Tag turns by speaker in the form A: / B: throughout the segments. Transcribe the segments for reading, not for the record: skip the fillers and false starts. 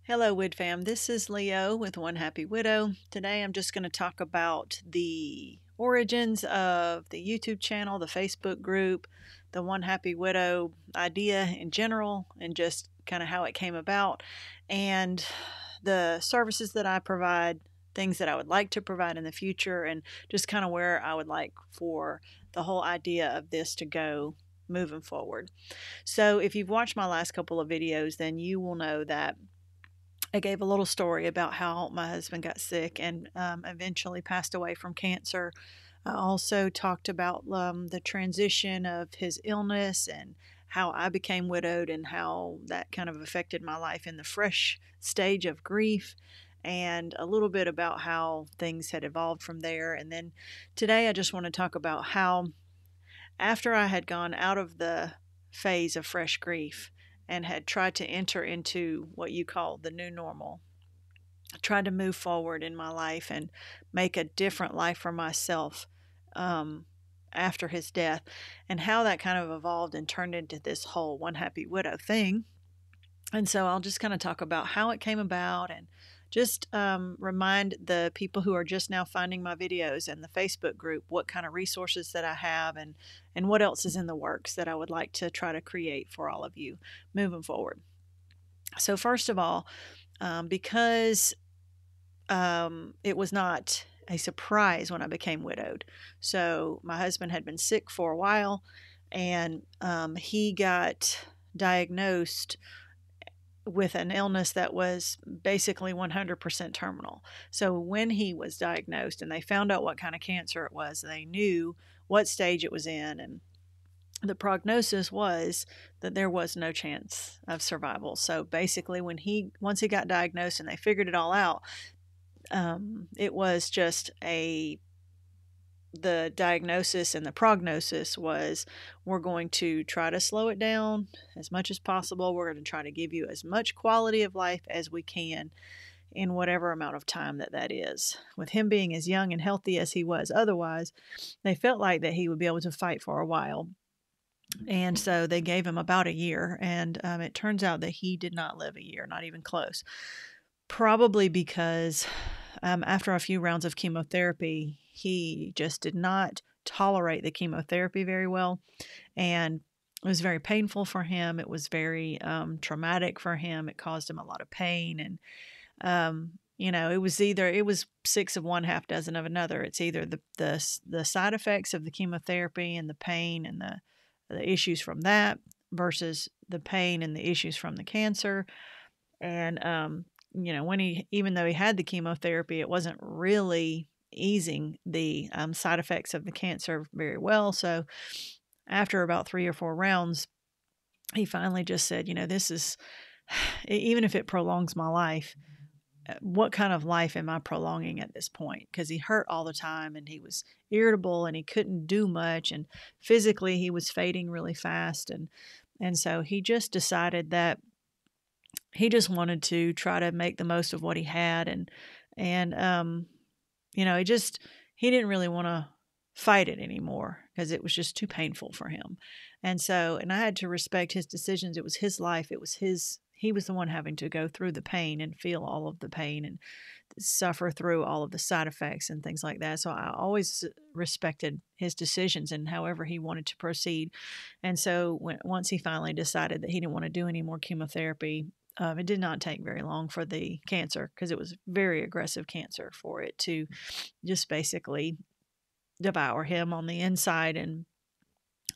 A: Hello, Wid fam. This is Leo with One Happy Widow. Today I'm just going to talk about the origins of the YouTube channel, the Facebook group, the One Happy Widow idea in general, and just kind of how it came about, and the services that I provide, things that I would like to provide in the future, and just kind of where I would like for the whole idea of this to go moving forward. So, if you've watched my last couple of videos, then you will know that I gave a little story about how my husband got sick and eventually passed away from cancer. I also talked about the transition of his illness and how I became widowed and how that kind of affected my life in the fresh stage of grief, and a little bit about how things had evolved from there. And then today I just want to talk about how, after I had gone out of the phase of fresh grief and had tried to enter into what you call the new normal, tried to move forward in my life and make a different life for myself after his death, and how that kind of evolved and turned into this whole One Happy Widow thing. And so I'll just kind of talk about how it came about, and just remind the people who are just now finding my videos and the Facebook group what kind of resources that I have, and what else is in the works that I would like to try to create for all of you moving forward. So first of all, because it was not a surprise when I became widowed. So my husband had been sick for a while, and he got diagnosed with an illness that was basically 100% terminal. So when he was diagnosed and they found out what kind of cancer it was, they knew what stage it was in, and the prognosis was that there was no chance of survival. So basically, once he got diagnosed and they figured it all out, it was just the diagnosis and the prognosis was, we're going to try to slow it down as much as possible. We're going to try to give you as much quality of life as we can in whatever amount of time that is. With him being as young and healthy as he was otherwise, they felt like that he would be able to fight for a while. And so they gave him about a year, and it turns out that he did not live a year, not even close. Probably because after a few rounds of chemotherapy, he just did not tolerate the chemotherapy very well, and it was very painful for him. It was very traumatic for him. It caused him a lot of pain, and it was six of one, half dozen of another. It's either the side effects of the chemotherapy and the pain and the issues from that versus the pain and the issues from the cancer. And even though he had the chemotherapy, it wasn't really easing the side effects of the cancer very well. So after about 3 or 4 rounds, he finally just said, this is, even if it prolongs my life, what kind of life am I prolonging at this point? Because he hurt all the time, and he was irritable, and he couldn't do much, and physically he was fading really fast. And so he just decided that he just wanted to try to make the most of what he had, and he didn't really want to fight it anymore because it was just too painful for him. And I had to respect his decisions. It was his life. He was the one having to go through the pain and feel all of the pain and suffer through all of the side effects and things like that. So I always respected his decisions and however he wanted to proceed. And so once he finally decided that he didn't want to do any more chemotherapy, it did not take very long for the cancer, because it was very aggressive cancer, for it to just basically devour him on the inside. And,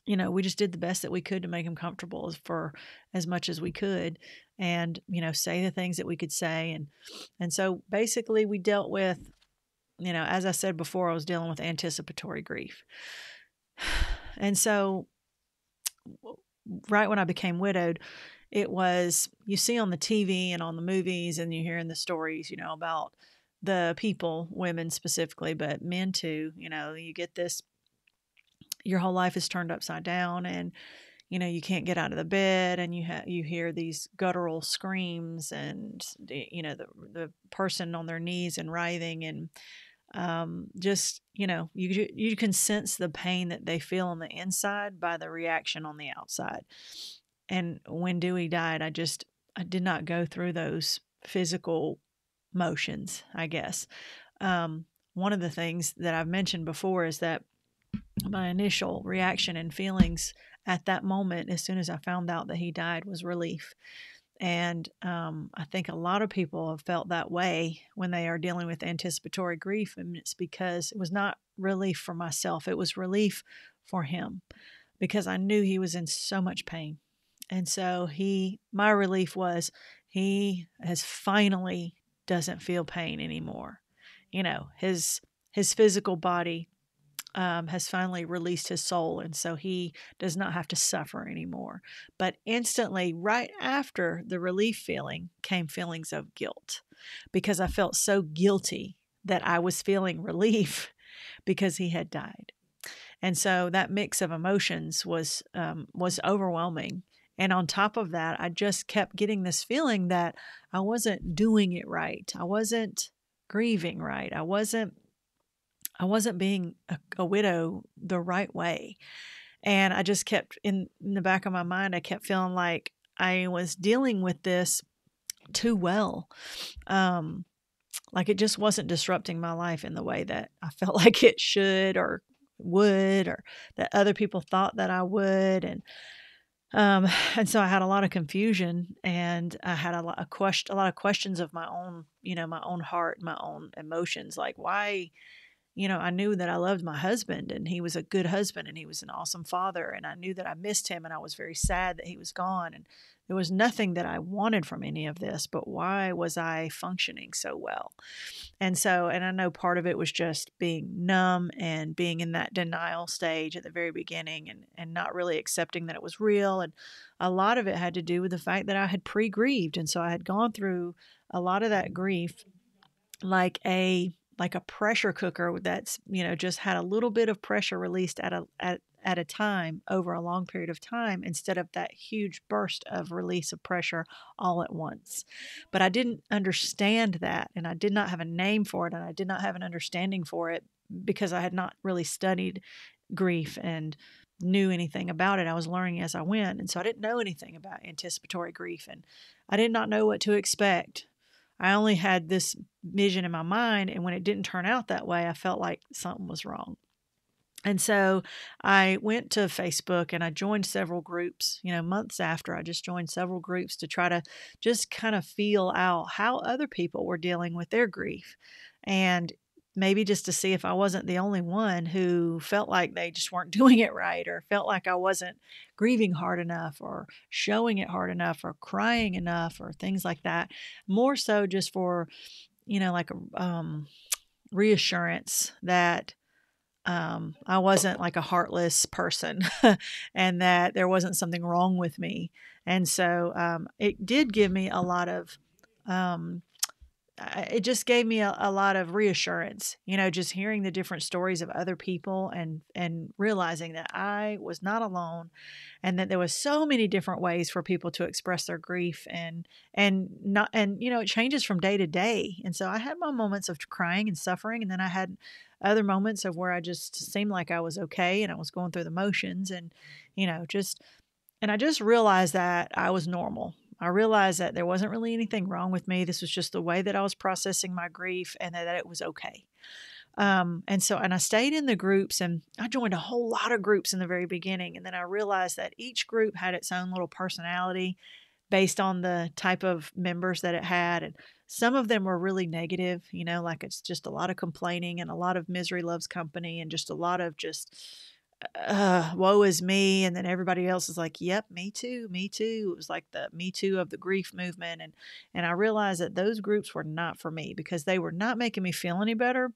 A: we just did the best that we could to make him comfortable for as much as we could, and, say the things that we could say. And so basically we dealt with, as I said before, I was dealing with anticipatory grief. And so right when I became widowed, it was, you see on the TV and on the movies, and you hear in the stories, about the people, women specifically, but men too, you get this, your whole life is turned upside down, and, you can't get out of the bed, and you hear these guttural screams, and, the person on their knees and writhing, and just, you can sense the pain that they feel on the inside by the reaction on the outside. And when Dewey died, I did not go through those physical motions, I guess. One of the things that I've mentioned before is that my initial reaction and feelings at that moment, as soon as I found out that he died, was relief. And I think a lot of people have felt that way when they are dealing with anticipatory grief. And it's because it was not relief for myself, it was relief for him, because I knew he was in so much pain. And so my relief was he has finally doesn't feel pain anymore. His physical body has finally released his soul, and so he does not have to suffer anymore. But instantly, right after the relief feeling, came feelings of guilt, because I felt so guilty that I was feeling relief because he had died. And so that mix of emotions was overwhelming. And on top of that, I just kept getting this feeling that I wasn't doing it right. I wasn't grieving right. I wasn't being a widow the right way. And I just kept in the back of my mind, I kept feeling like I was dealing with this too well. Like it just wasn't disrupting my life in the way that I felt like it should or would, or that other people thought that I would. And so I had a lot of confusion, and I had a lot of questions of my own, my own heart, my own emotions, like why. I knew that I loved my husband, and he was a good husband, and he was an awesome father. And I knew that I missed him, and I was very sad that he was gone. And there was nothing that I wanted from any of this, but why was I functioning so well? And I know part of it was just being numb and being in that denial stage at the very beginning, and not really accepting that it was real. And a lot of it had to do with the fact that I had pre-grieved. And so I had gone through a lot of that grief like a pressure cooker that's, just had a little bit of pressure released at a time over a long period of time, instead of that huge burst of release of pressure all at once. But I didn't understand that, and I did not have a name for it, and I did not have an understanding for it, because I had not really studied grief and knew anything about it. I was learning as I went. And so I didn't know anything about anticipatory grief, and I did not know what to expect. I only had this vision in my mind, and when it didn't turn out that way, I felt like something was wrong. And so I went to Facebook and I joined several groups, months after. I just joined several groups to try to just kind of feel out how other people were dealing with their grief, and maybe just to see if I wasn't the only one who felt like they just weren't doing it right, or felt like I wasn't grieving hard enough, or showing it hard enough, or crying enough, or things like that. More so just for, like a reassurance that I wasn't like a heartless person and that there wasn't something wrong with me. And so it did give me a lot of it just gave me a lot of reassurance, just hearing the different stories of other people, and realizing that I was not alone, and that there was so many different ways for people to express their grief, and it changes from day to day. And so I had my moments of crying and suffering, and then I had other moments of where I just seemed like I was okay and I was going through the motions, and I just realized that I was normal. I realized that there wasn't really anything wrong with me. This was just the way that I was processing my grief, and that it was okay. And I stayed in the groups, and I joined a whole lot of groups in the very beginning. And then I realized that each group had its own little personality based on the type of members that it had. And some of them were really negative, like it's just a lot of complaining and a lot of misery loves company, and just a lot of woe is me. And then everybody else is like, yep, me too, me too. It was like the me too of the grief movement. And I realized that those groups were not for me, because they were not making me feel any better.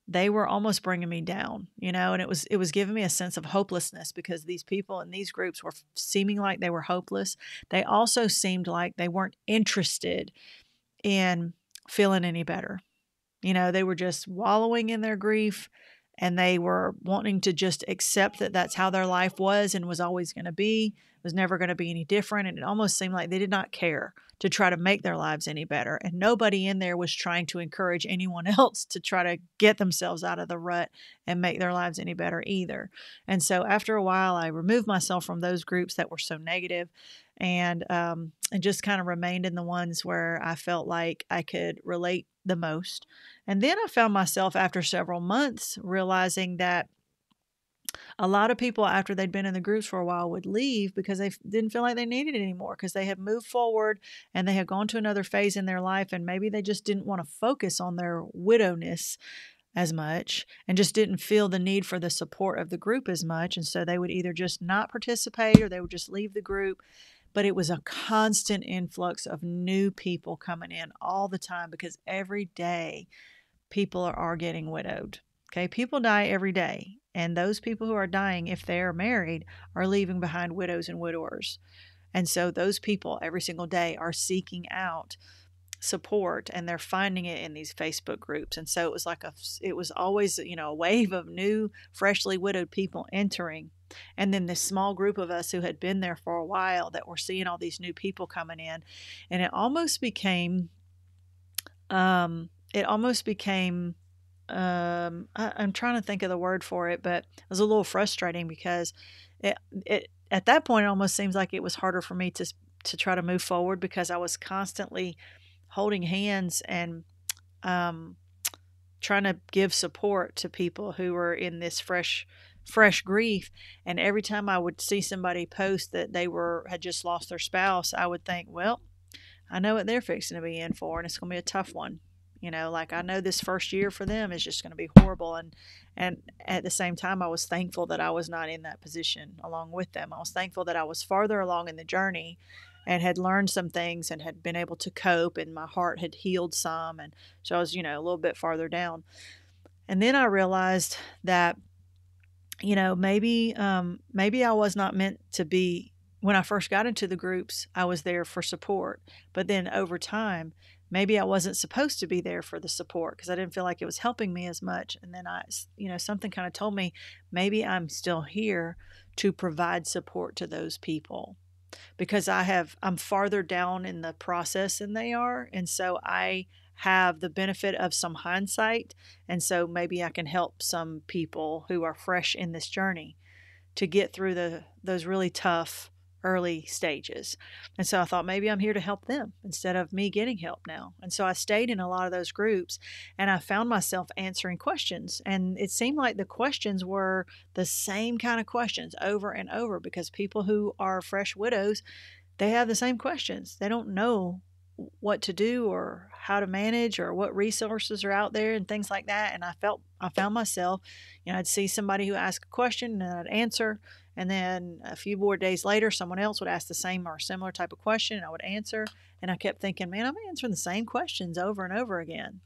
A: They were almost bringing me down, and it was giving me a sense of hopelessness, because these people in these groups were seeming like they were hopeless. They also seemed like they weren't interested in feeling any better. They were just wallowing in their grief, and they were wanting to just accept that that's how their life was and was always going to be, was never going to be any different. And it almost seemed like they did not care to try to make their lives any better. And nobody in there was trying to encourage anyone else to try to get themselves out of the rut and make their lives any better either. And so after a while, I removed myself from those groups that were so negative, and just kind of remained in the ones where I felt like I could relate the most. And then I found myself after several months realizing that a lot of people, after they'd been in the groups for a while, would leave because they didn't feel like they needed it anymore, because they had moved forward and they had gone to another phase in their life, and maybe they just didn't want to focus on their widowness as much and just didn't feel the need for the support of the group as much. And so they would either just not participate or they would just leave the group. But it was a constant influx of new people coming in all the time, because every day people are getting widowed. Okay, people die every day. And those people who are dying, if they are married, are leaving behind widows and widowers. And so those people every single day are seeking out support, and they're finding it in these Facebook groups. And so it was always, a wave of new, freshly widowed people entering. And then this small group of us who had been there for a while that were seeing all these new people coming in. And it almost became, I'm trying to think of the word for it, but it was a little frustrating, because it at that point, it almost seems like it was harder for me to try to move forward, because I was constantly holding hands and trying to give support to people who were in this fresh grief. And every time I would see somebody post that they had just lost their spouse, I would think, well, I know what they're fixing to be in for, and it's going to be a tough one. Like, I know this first year for them is just going to be horrible. And at the same time, I was thankful that I was not in that position along with them. I was thankful that I was farther along in the journey and had learned some things and had been able to cope, and my heart had healed some. And so I was, a little bit farther down. And then I realized that, maybe I was not meant to be. When I first got into the groups, I was there for support. But then over time, maybe I wasn't supposed to be there for the support, because I didn't feel like it was helping me as much. And then something kind of told me maybe I'm still here to provide support to those people, because I'm farther down in the process than they are. And so I have the benefit of some hindsight. And so maybe I can help some people who are fresh in this journey to get through those really tough early stages. And so I thought, maybe I'm here to help them instead of me getting help now. And so I stayed in a lot of those groups, and I found myself answering questions. And it seemed like the questions were the same kind of questions over and over, because people who are fresh widows, they have the same questions. They don't know what to do or how to manage or what resources are out there and things like that. And I found myself, I'd see somebody who asked a question and I'd answer. And then a few more days later, someone else would ask the same or similar type of question, and I would answer. And I kept thinking, man, I'm answering the same questions over and over again,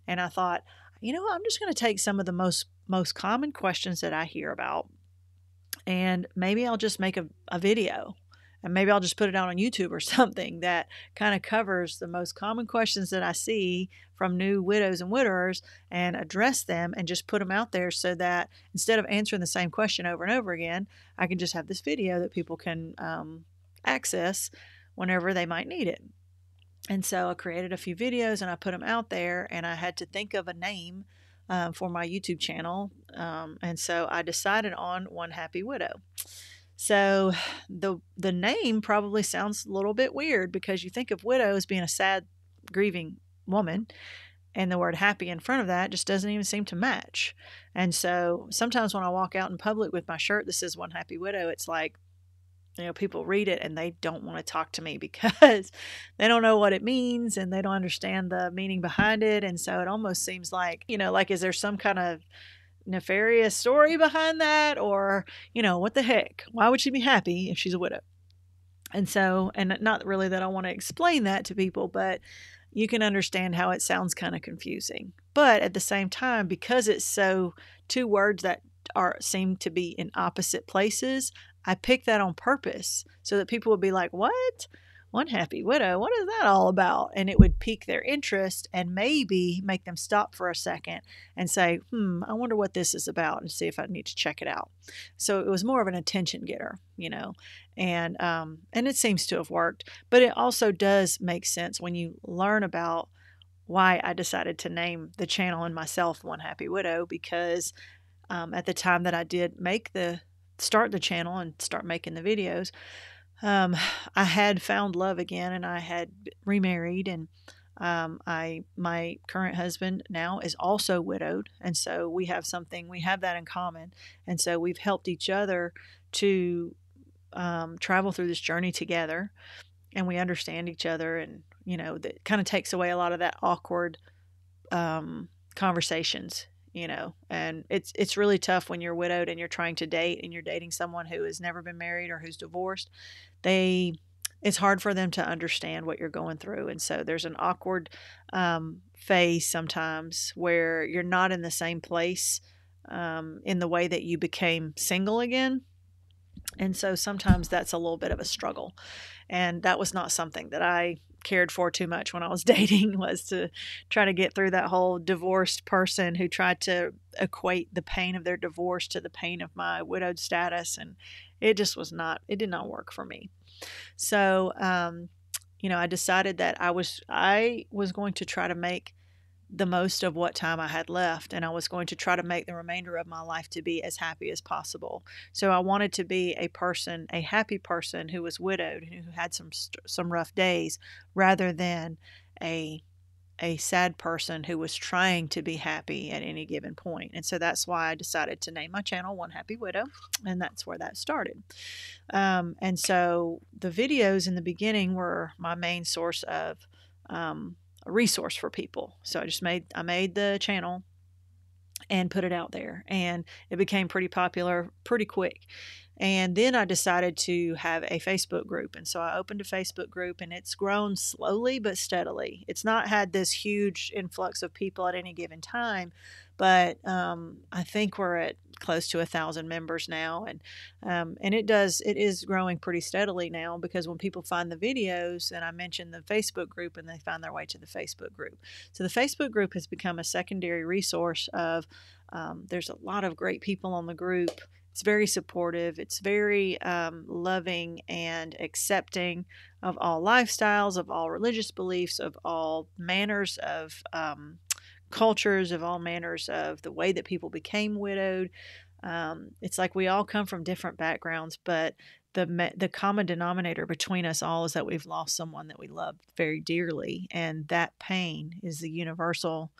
A: And I thought, I'm just going to take some of the most common questions that I hear about, and maybe I'll just make a video, and maybe I'll just put it out on YouTube or something that kind of covers the most common questions that I see from new widows and widowers, and address them and just put them out there, so that instead of answering the same question over and over again, I can just have this video that people can access whenever they might need it. And so I created a few videos and I put them out there, and I had to think of a name for my YouTube channel. And so I decided on One Happy Widow. So the name probably sounds a little bit weird, because you think of widow as being a sad, grieving woman, and the word happy in front of that just doesn't even seem to match. And so sometimes when I walk out in public with my shirt that says One Happy Widow, it's like, people read it and they don't want to talk to me, because they don't know what it means and they don't understand the meaning behind it. And so it almost seems like, is there some kind of nefarious story behind that? Or, what the heck? Why would she be happy if she's a widow? And so, and not really that I want to explain that to people, but you can understand how it sounds kind of confusing. But at the same time, because it's two words that seem to be in opposite places, I picked that on purpose so that people would be like, what? One Happy Widow? What is that all about? And it would pique their interest and maybe make them stop for a second and say, I wonder what this is about, and see if I need to check it out. So it was more of an attention getter, and it seems to have worked. But it also does make sense when you learn about why I decided to name the channel and myself One Happy Widow, because at the time that I did start the channel and start making the videos, um, I had found love again, and I had remarried, and my current husband now is also widowed, and so we have that in common, and so we've helped each other to travel through this journey together, and we understand each other, and that kind of takes away a lot of that awkward conversations. And it's really tough when you're widowed and you're trying to date and you're dating someone who has never been married or who's divorced. It's hard for them to understand what you're going through, and so there's an awkward phase sometimes where you're not in the same place in the way that you became single again. And so sometimes that's a little bit of a struggle, and that was not something that I cared for too much when I was dating, was to try to get through that whole divorced person who tried to equate the pain of their divorce to the pain of my widowed status, and it did not work for me. So I decided that I was going to try to make the most of what time I had left, and I was going to try to make the remainder of my life to be as happy as possible. So I wanted to be a happy person who was widowed and who had some rough days, rather than a sad person who was trying to be happy at any given point. And so that's why I decided to name my channel One Happy Widow, and that's where that started. And so the videos in the beginning were my main source of a resource for people. So I made the channel and put it out there, and it became pretty popular pretty quick. And then I decided to have a Facebook group. And so I opened a Facebook group, and it's grown slowly but steadily. It's not had this huge influx of people at any given time, but I think we're at close to 1,000 members now. And it is growing pretty steadily now, because when people find the videos, and I mention the Facebook group, and they find their way to the Facebook group. So the Facebook group has become a secondary resource of, there's a lot of great people on the group. It's very supportive. It's very loving and accepting of all lifestyles, of all religious beliefs, of all manners of cultures, of all manners of the way that people became widowed. It's like we all come from different backgrounds, but the common denominator between us all is that we've lost someone that we loved very dearly, and that pain is the universal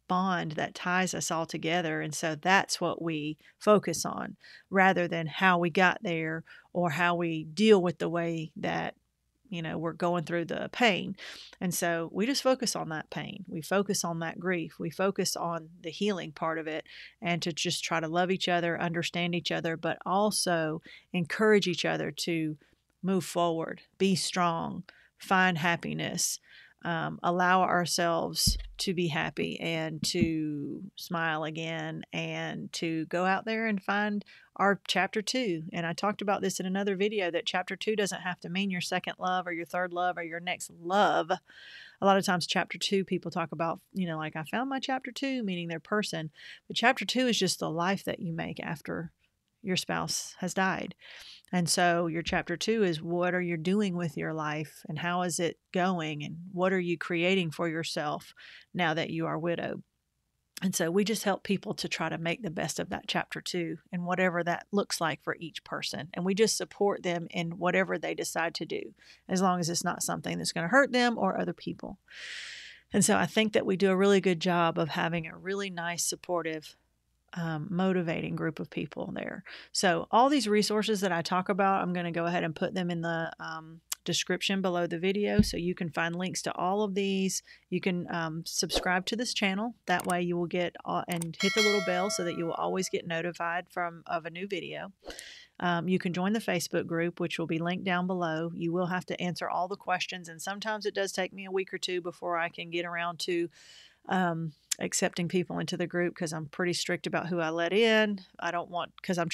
A: bond that ties us all together. And so that's what we focus on, rather than how we got there or how we deal with the way that we're going through the pain. And so we just focus on that pain. We focus on that grief. We focus on the healing part of it, and to just try to love each other, understand each other, but also encourage each other to move forward, be strong, find happiness, allow ourselves to be happy and to smile again, and to go out there and find our chapter 2. And I talked about this in another video, that chapter 2 doesn't have to mean your second love or your third love or your next love. A lot of times chapter 2, people talk about, like, I found my chapter 2, meaning their person. But chapter 2 is just the life that you make after your spouse has died. And so your chapter 2 is, what are you doing with your life, and how is it going, and what are you creating for yourself now that you are widowed? And so we just help people to try to make the best of that chapter 2, and whatever that looks like for each person. And we just support them in whatever they decide to do, as long as it's not something that's going to hurt them or other people. And so I think that we do a really good job of having a really nice, supportive, motivating group of people there. So all these resources that I talk about, I'm going to go ahead and put them in the description below the video, so you can find links to all of these. You can subscribe to this channel. That way you will get and hit the little bell so that you will always get notified of a new video. You can join the Facebook group, which will be linked down below. You will have to answer all the questions, and sometimes it does take me a week or two before I can get around to accepting people into the group, because I'm pretty strict about who I let in. Because I'm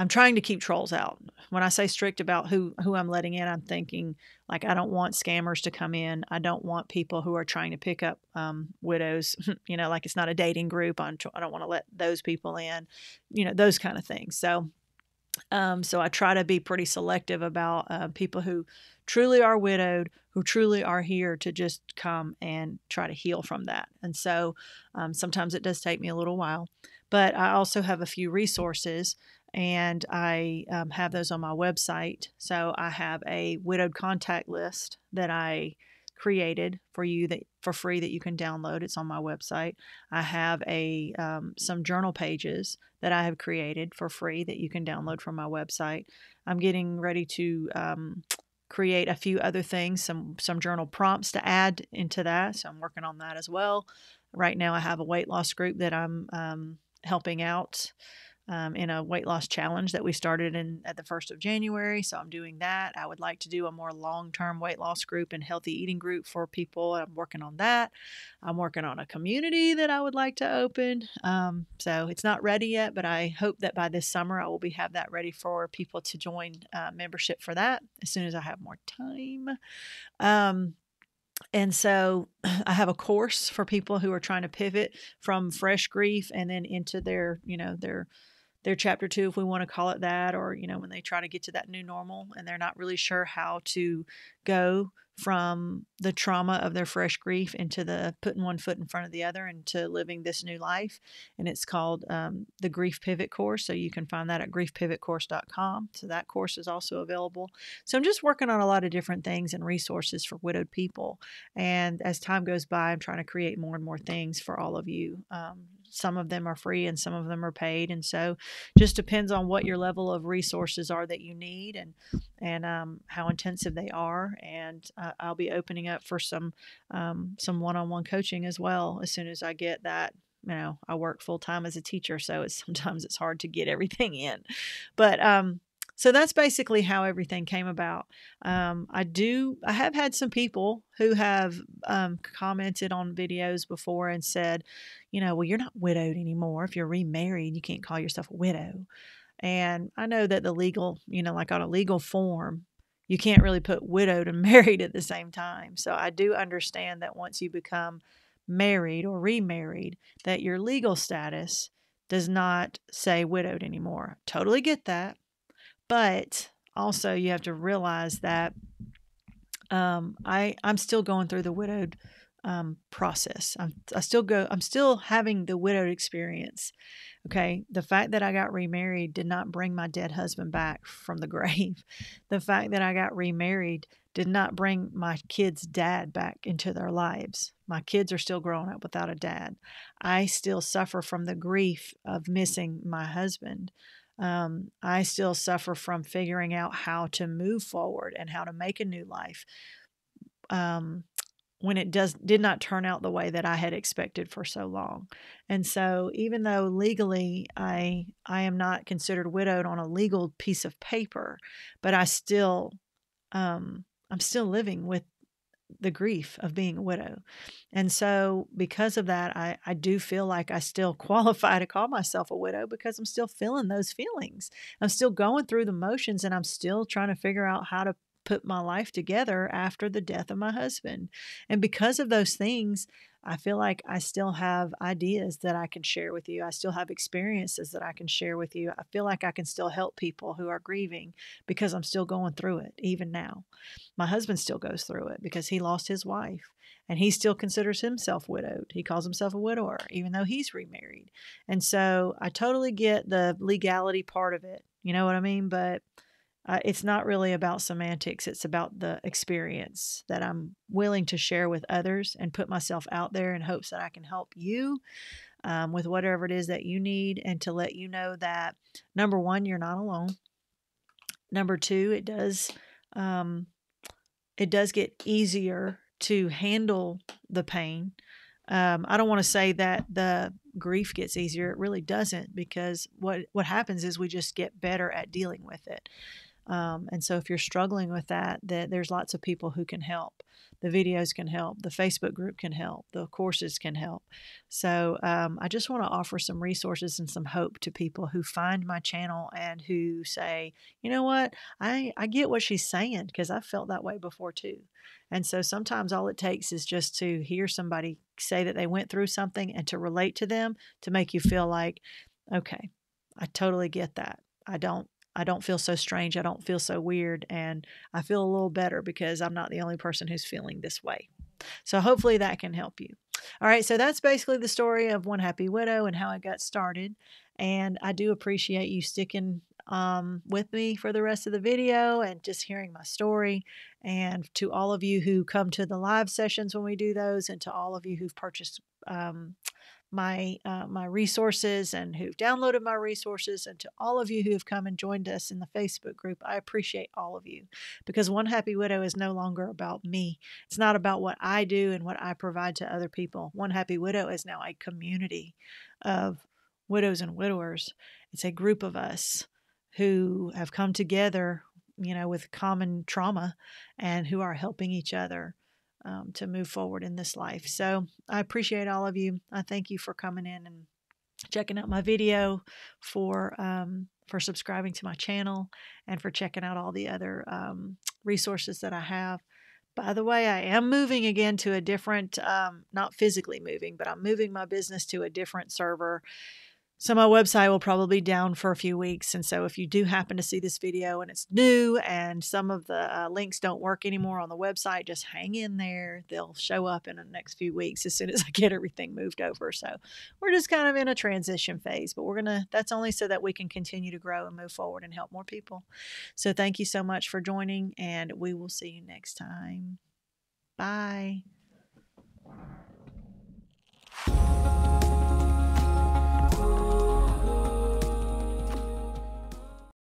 A: trying to keep trolls out. When I say strict about who I'm letting in, I'm thinking, like, I don't want scammers to come in. I don't want people who are trying to pick up widows, like it's not a dating group. I don't want to let those people in, those kind of things. So I try to be pretty selective about people who truly are widowed, who truly are here to just come and try to heal from that. And so sometimes it does take me a little while. But I also have a few resources and I have those on my website. So I have a widowed contact list that I created for you that for free that you can download. It's on my website. I have some journal pages that I have created for free that you can download from my website. I'm getting ready to create a few other things, some journal prompts to add into that. So I'm working on that as well. Right now, I have a weight loss group that I'm helping out in a weight loss challenge that we started at the 1st of January. So I'm doing that. I would like to do a more long-term weight loss group and healthy eating group for people. I'm working on that. I'm working on a community that I would like to open. So it's not ready yet, but I hope that by this summer I will have that ready for people to join membership for that as soon as I have more time. And so I have a course for people who are trying to pivot from fresh grief and then into their chapter 2, if we want to call it that, or when they try to get to that new normal and they're not really sure how to go from the trauma of their fresh grief into the putting one foot in front of the other and to living this new life. And it's called the Grief Pivot Course. So you can find that at griefpivotcourse.com. So that course is also available. So I'm just working on a lot of different things and resources for widowed people. And as time goes by, I'm trying to create more and more things for all of you. Some of them are free and some of them are paid. And so just depends on what your level of resources are that you need and how intensive they are. And I'll be opening up for some one-on-one coaching as well as soon as I get that. I work full time as a teacher, so sometimes it's hard to get everything in. But so that's basically how everything came about. I have had some people who have commented on videos before and said, well, you're not widowed anymore. If you're remarried, you can't call yourself a widow. And I know that the legal, like on a legal form, you can't really put widowed and married at the same time. So I do understand that once you become married or remarried, that your legal status does not say widowed anymore. Totally get that. But also you have to realize that I'm still going through the widowed process. I'm still having the widowed experience. Okay. The fact that I got remarried did not bring my dead husband back from the grave. The fact that I got remarried did not bring my kids' dad back into their lives. My kids are still growing up without a dad. I still suffer from the grief of missing my husband. I still suffer from figuring out how to move forward and how to make a new life when it did not turn out the way that I had expected for so long. And so even though legally I am not considered widowed on a legal piece of paper, but I'm still living with the grief of being a widow. And so because of that, I do feel like I still qualify to call myself a widow because I'm still feeling those feelings. I'm still going through the motions and I'm still trying to figure out how to put my life together after the death of my husband. And because of those things, I feel like I still have ideas that I can share with you. I still have experiences that I can share with you. I feel like I can still help people who are grieving because I'm still going through it, even now. My husband still goes through it because he lost his wife and he still considers himself widowed. He calls himself a widower, even though he's remarried. And so I totally get the legality part of it. You know what I mean? But it's not really about semantics. It's about the experience that I'm willing to share with others and put myself out there in hopes that I can help you with whatever it is that you need, and to let you know that, number one, you're not alone. Number two, it does get easier to handle the pain. I don't want to say that the grief gets easier. It really doesn't, because what happens is we just get better at dealing with it. And so if you're struggling with that, there's lots of people who can help. The videos can help. The Facebook group can help. The courses can help. So I just want to offer some resources and some hope to people who find my channel and who say, you know what, I get what she's saying, because I felt that way before too. And so sometimes all it takes is just to hear somebody say that they went through something and to relate to them, to make you feel like, okay, I totally get that. I don't feel so strange. I don't feel so weird. And I feel a little better because I'm not the only person who's feeling this way. So hopefully that can help you. All right, so that's basically the story of One Happy Widow and how I got started. And I do appreciate you sticking with me for the rest of the video and just hearing my story. And to all of you who come to the live sessions when we do those, and to all of you who've purchased my resources and who've downloaded my resources, and to all of you who have come and joined us in the Facebook group, I appreciate all of you, because One Happy Widow is no longer about me. It's not about what I do and what I provide to other people. One Happy Widow is now a community of widows and widowers. It's a group of us who have come together, with common trauma, and who are helping each other to move forward in this life. So I appreciate all of you. I thank you for coming in and checking out my video, for subscribing to my channel, and for checking out all the other resources that I have. By the way, I am moving again to a different, not physically moving, but I'm moving my business to a different server. So my website will probably be down for a few weeks. And so if you do happen to see this video and it's new and some of the links don't work anymore on the website, just hang in there. They'll show up in the next few weeks as soon as I get everything moved over. So we're just kind of in a transition phase, but that's only so that we can continue to grow and move forward and help more people. So thank you so much for joining, and we will see you next time. Bye.